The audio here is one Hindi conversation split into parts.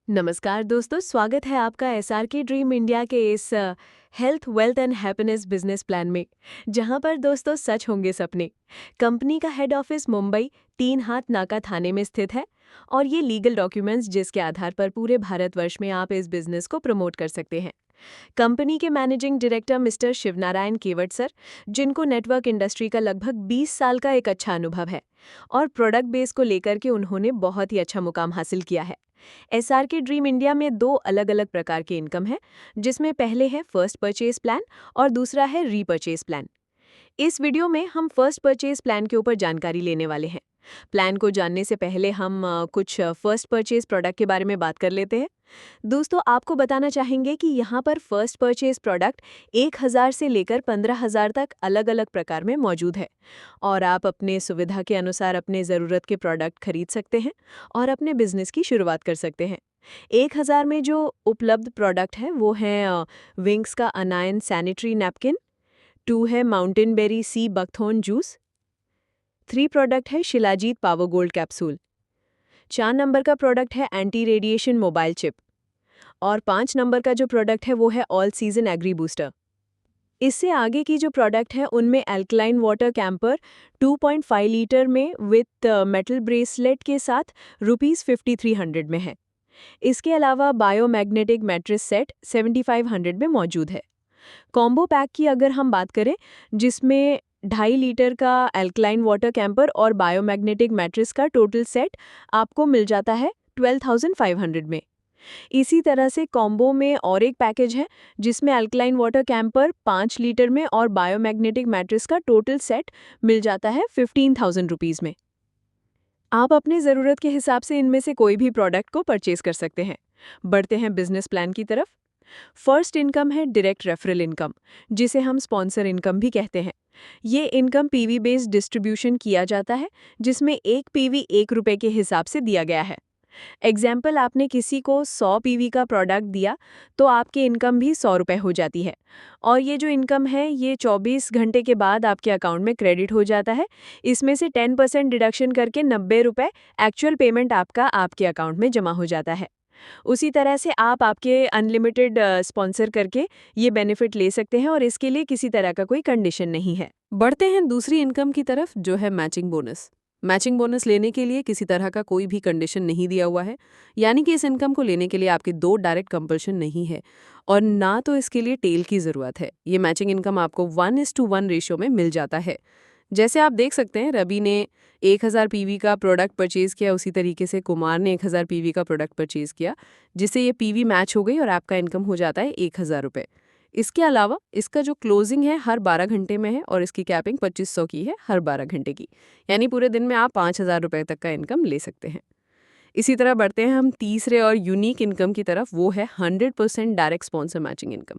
नमस्कार दोस्तों, स्वागत है आपका एसआरके ड्रीम इंडिया के इस health wealth and happiness business plan में, जहां पर दोस्तों सच होंगे सपने। कंपनी का हेड ऑफिस मुंबई तीन हाथ नाका थाने में स्थित है और ये लीगल डॉक्यूमेंट्स जिसके आधार पर पूरे भारतवर्ष में आप इस बिजनेस को प्रमोट कर सकते हैं। कंपनी के मैनेजिंग डायरेक्टर मिस्टर शिवनारायण केवट सर, जिनको नेटवर्क इंडस्ट्री का लगभग 20 साल का एक अच्छा अनुभव है और प्रोडक्ट बेस को लेकर के उन्होंने बहुत ही अच्छा मुकाम हासिल किया है। एसआरके ड्रीम इंडिया में दो अलग अलग प्रकार के इनकम है, जिसमें पहले है फर्स्ट परचेज प्लान और दूसरा है रीपर्चेज प्लान। इस वीडियो में हम फर्स्ट परचेज प्लान के ऊपर जानकारी लेने वाले हैं। प्लान को जानने से पहले हम कुछ फर्स्ट परचेज प्रोडक्ट के बारे में बात कर लेते हैं। दोस्तों, आपको बताना चाहेंगे कि यहाँ पर फर्स्ट परचेज प्रोडक्ट 1000 से लेकर 15,000 तक अलग अलग प्रकार में मौजूद है और आप अपने सुविधा के अनुसार अपने ज़रूरत के प्रोडक्ट खरीद सकते हैं और अपने बिजनेस की शुरुआत कर सकते हैं। 1000 में जो उपलब्ध प्रोडक्ट है वो है विंग्स का अनायन सैनिटरी नैपकिन, 2 है mountain berry sea buckthorn juice, 3 product है Shilajit power gold capsule, 4 number का प्रोडक्ट है एंटी रेडिएशन मोबाइल चिप और 5 नंबर का जो प्रोडक्ट है वो है ऑल सीजन एग्री बूस्टर। इससे आगे की जो प्रोडक्ट है उनमें एल्कलाइन वाटर कैंपर 2.5 लीटर में विथ मेटल ब्रेसलेट के साथ ₹5300 में है। इसके अलावा बायोमैग्नेटिक मैट्रेस सेट 7500 में मौजूद है। कॉम्बो पैक की अगर हम बात करें, जिसमें 2.5 लीटर का एल्कलाइन वाटर कैंपर और बायोमैग्नेटिक मैट्रेस का टोटल सेट आपको मिल जाता है 12,500 में। इसी तरह से कॉम्बो में और एक पैकेज है, जिसमें अल्कलाइन वाटर कैंपर 5 लीटर में और बायोमैग्नेटिक मैट्रेस का टोटल सेट मिल जाता है 15,000 रुपीज़ में। आप अपने ज़रूरत के हिसाब से इनमें से कोई भी प्रोडक्ट को परचेज कर सकते हैं। बढ़ते हैं बिजनेस प्लान की तरफ। फर्स्ट इनकम है डायरेक्ट रेफरल इनकम, जिसे हम स्पॉन्सर इनकम भी कहते हैं। ये इनकम पीवी बेस्ड डिस्ट्रीब्यूशन किया जाता है, जिसमें एक पीवी 1 रुपये के हिसाब से दिया गया है। एग्जाम्पल, आपने किसी को 100 पीवी का प्रोडक्ट दिया तो आपकी इनकम भी 100 रुपये हो जाती है और ये जो इनकम है ये 24 घंटे के बाद आपके अकाउंट में क्रेडिट हो जाता है। इसमें से 10% डिडक्शन करके 90 रुपये एक्चुअल पेमेंट आपका आपके अकाउंट में जमा हो जाता है। उसी तरह से आप आपके अनलिमिटेड स्पॉन्सर करके ये बेनिफिट ले सकते हैं और इसके लिए किसी तरह का कोई कंडीशन नहीं है। बढ़ते हैं दूसरी इनकम की तरफ, जो है मैचिंग बोनस। मैचिंग बोनस लेने के लिए किसी तरह का कोई भी कंडीशन नहीं दिया हुआ है, यानी कि इस इनकम को लेने के लिए आपके 2 डायरेक्ट कंपल्शन नहीं है और ना तो इसके लिए टेल की ज़रूरत है। ये मैचिंग इनकम आपको 1:1 रेशियो में मिल जाता है। जैसे आप देख सकते हैं, रवि ने 1000 पीवी का प्रोडक्ट परचेज़ किया, उसी तरीके से कुमार ने 1000 पीवी का प्रोडक्ट परचेज़ किया, जिससे ये पीवी मैच हो गई और आपका इनकम हो जाता है 1000 रुपये। इसके अलावा इसका जो क्लोजिंग है हर 12 घंटे में है और इसकी कैपिंग 2500 की है हर 12 घंटे की, यानी पूरे दिन में आप 5000 रुपये तक का इनकम ले सकते हैं। इसी तरह बढ़ते हैं हम तीसरे और यूनिक इनकम की तरफ, वो है 100% डायरेक्ट स्पॉन्सर मैचिंग इनकम।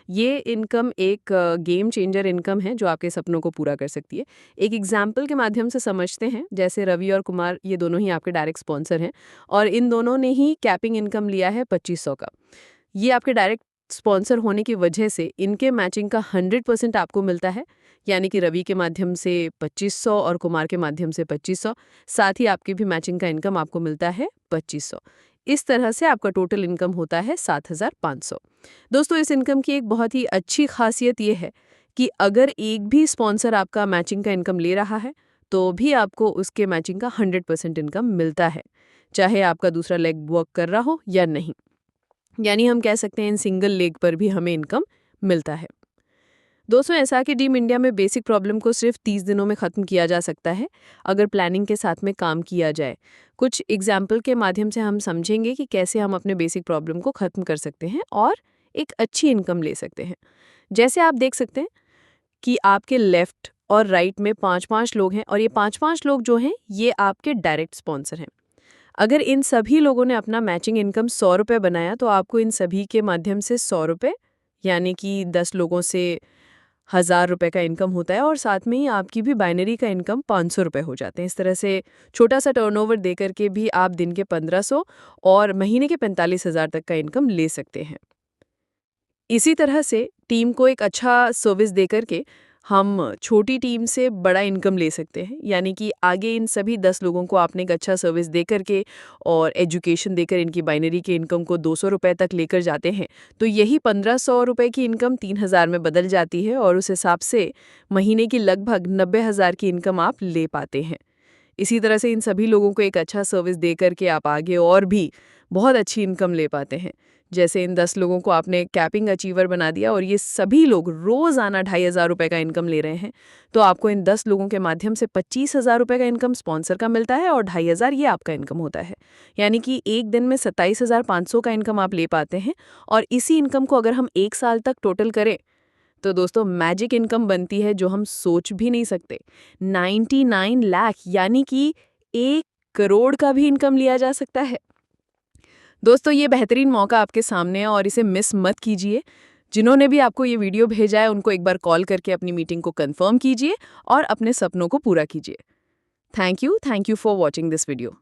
ये इनकम एक गेम चेंजर इनकम है जो आपके सपनों को पूरा कर सकती है। एक एग्जाम्पल के माध्यम से समझते हैं। जैसे रवि और कुमार, ये दोनों ही आपके डायरेक्ट स्पॉन्सर हैं और इन दोनों ने ही कैपिंग इनकम लिया है 2500 का। ये आपके डायरेक्ट स्पॉन्सर होने की वजह से इनके मैचिंग का 100% आपको मिलता है, यानी कि रवि के माध्यम से 2500 और कुमार के माध्यम से 2500, साथ ही आपकी भी मैचिंग का इनकम आपको मिलता है 2500। इस तरह से आपका टोटल इनकम होता है 7500। दोस्तों, इस इनकम की एक बहुत ही अच्छी खासियत ये है कि अगर एक भी स्पॉन्सर आपका मैचिंग का इनकम ले रहा है तो भी आपको उसके मैचिंग का 100% इनकम मिलता है, चाहे आपका दूसरा लेग वर्क कर रहा हो या नहीं। यानी हम कह सकते हैं इन सिंगल लेग पर भी हमें इनकम मिलता है। दोस्तों, ऐसा कि ड्रीम इंडिया में बेसिक प्रॉब्लम को सिर्फ 30 दिनों में ख़त्म किया जा सकता है अगर प्लानिंग के साथ में काम किया जाए। कुछ एग्जाम्पल के माध्यम से हम समझेंगे कि कैसे हम अपने बेसिक प्रॉब्लम को ख़त्म कर सकते हैं और एक अच्छी इनकम ले सकते हैं। जैसे आप देख सकते हैं कि आपके लेफ्ट और राइट में 5-5 लोग हैं और ये 5-5 लोग जो हैं ये आपके डायरेक्ट स्पॉन्सर हैं। अगर इन सभी लोगों ने अपना मैचिंग इनकम 100 रुपये बनाया तो आपको इन सभी के माध्यम से 100 रुपये, यानी कि 10 लोगों से 1000 रुपये का इनकम होता है और साथ में ही आपकी भी बाइनरी का इनकम 500 रुपये हो जाते हैं। इस तरह से छोटा सा टर्नओवर दे करके भी आप दिन के 1500 और महीने के 45,000 तक का इनकम ले सकते हैं। इसी तरह से टीम को एक अच्छा सर्विस दे करके हम छोटी टीम से बड़ा इनकम ले सकते हैं। यानी कि आगे इन सभी 10 लोगों को आपने एक अच्छा सर्विस दे करके और एजुकेशन देकर इनकी बाइनरी के इनकम को 200 रुपए तक लेकर जाते हैं, तो यही 1500 रुपए की इनकम 3000 में बदल जाती है और उस हिसाब से महीने की लगभग 90,000 की इनकम आप ले पाते हैं। इसी तरह से इन सभी लोगों को एक अच्छा सर्विस दे करके आप आगे और भी बहुत अच्छी इनकम ले पाते हैं। जैसे इन 10 लोगों को आपने कैपिंग अचीवर बना दिया और ये सभी लोग रोज़ाना 2,500 रुपये का इनकम ले रहे हैं, तो आपको इन 10 लोगों के माध्यम से 25,000 रुपये का इनकम स्पॉन्सर का मिलता है और 2,500 ये आपका इनकम होता है। यानी कि एक दिन में 27,500 का इनकम आप ले पाते हैं। और इसी इनकम को अगर हम 1 साल तक टोटल करें तो दोस्तों मैजिक इनकम बनती है जो हम सोच भी नहीं सकते। 99 लाख यानी कि 1 करोड़ का भी इनकम लिया जा सकता है। दोस्तों ये बेहतरीन मौका आपके सामने है और इसे मिस मत कीजिए। जिन्होंने भी आपको ये वीडियो भेजा है उनको एक बार कॉल करके अपनी मीटिंग को कंफर्म कीजिए और अपने सपनों को पूरा कीजिए। Thank you for watching this video.